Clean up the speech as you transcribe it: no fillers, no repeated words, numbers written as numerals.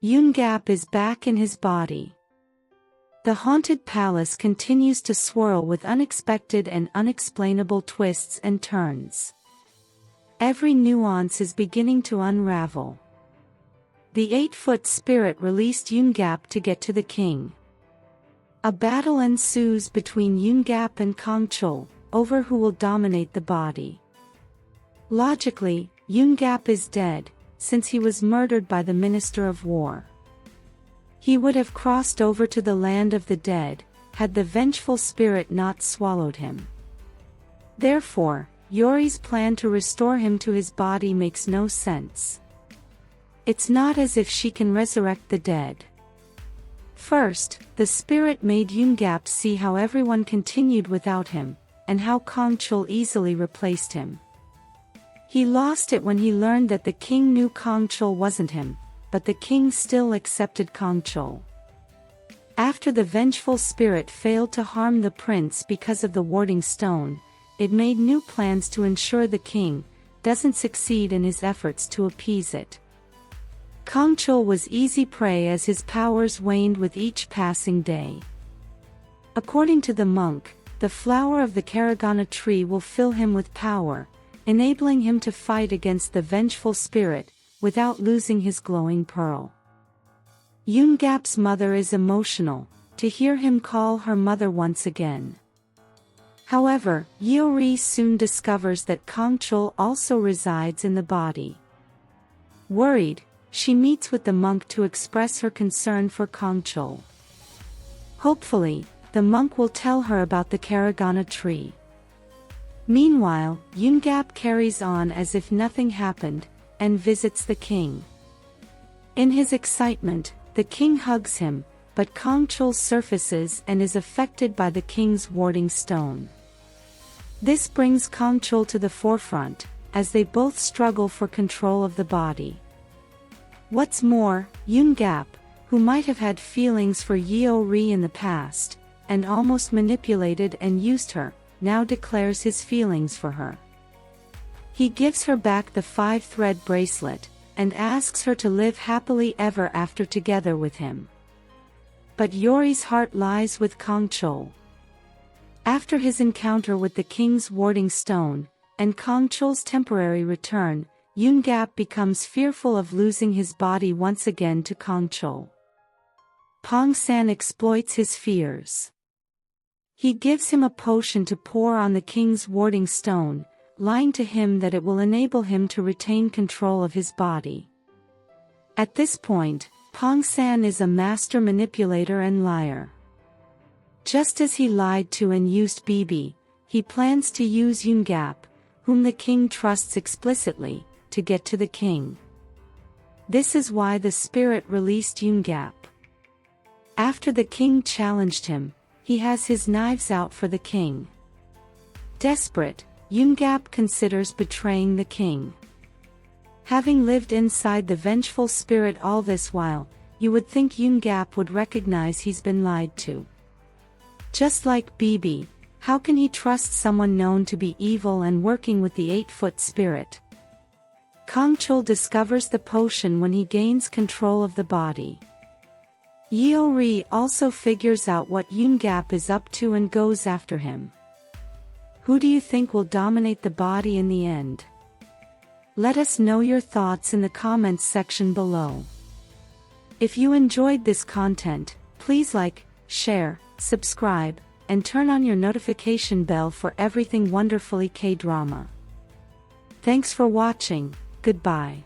YoonGap is back in his body. The haunted palace continues to swirl with unexpected and unexplainable twists and turns. Every nuance is beginning to unravel. The 8-foot spirit released YoonGap to get to the king. A battle ensues between YoonGap and KangChul over who will dominate the body. Logically, YoonGap is dead, since he was murdered by the Minister of War. He would have crossed over to the land of the dead, had the vengeful spirit not swallowed him. Therefore, Yori's plan to restore him to his body makes no sense. It's not as if she can resurrect the dead. First, the spirit made YoonGap see how everyone continued without him, and how KangChul easily replaced him. He lost it when he learned that the king knew KangChul wasn't him, but the king still accepted KangChul. After the vengeful spirit failed to harm the prince because of the warding stone, it made new plans to ensure the king doesn't succeed in his efforts to appease it. KangChul was easy prey as his powers waned with each passing day. According to the monk, the flower of the kdrama tree will fill him with power, enabling him to fight against the vengeful spirit, without losing his glowing pearl. YoonGap's mother is emotional, to hear him call her mother once again. However, Yori soon discovers that KangChul also resides in the body. Worried, she meets with the monk to express her concern for KangChul. Hopefully, the monk will tell her about the kdrama tree. Meanwhile, YoonGap carries on as if nothing happened, and visits the king. In his excitement, the king hugs him, but KangChul surfaces and is affected by the king's warding stone. This brings KangChul to the forefront, as they both struggle for control of the body. What's more, YoonGap, who might have had feelings for Yori in the past, and almost manipulated and used her, now declares his feelings for her. He gives her back the 5-thread bracelet, and asks her to live happily ever after together with him. But Yori's heart lies with KangChul. After his encounter with the king's warding stone, and KangChul's temporary return, YoonGap becomes fearful of losing his body once again to KangChul. Pong-san exploits his fears. He gives him a potion to pour on the king's warding stone, lying to him that it will enable him to retain control of his body. At this point, Pong-san is a master manipulator and liar. Just as he lied to and used Bibi, he plans to use YoonGap, whom the king trusts explicitly, to get to the king. This is why the spirit released YoonGap. After the king challenged him, he has his knives out for the king. Desperate, YoonGap considers betraying the king. Having lived inside the vengeful spirit all this while, you would think YoonGap would recognize he's been lied to. Just like Bibi, how can he trust someone known to be evil and working with the 8-foot spirit? KangChul discovers the potion when he gains control of the body. Yori also figures out what YoonGap is up to and goes after him. Who do you think will dominate the body in the end? Let us know your thoughts in the comments section below. If you enjoyed this content, please like, share, subscribe, and turn on your notification bell for everything wonderfully K-drama. Thanks for watching, goodbye.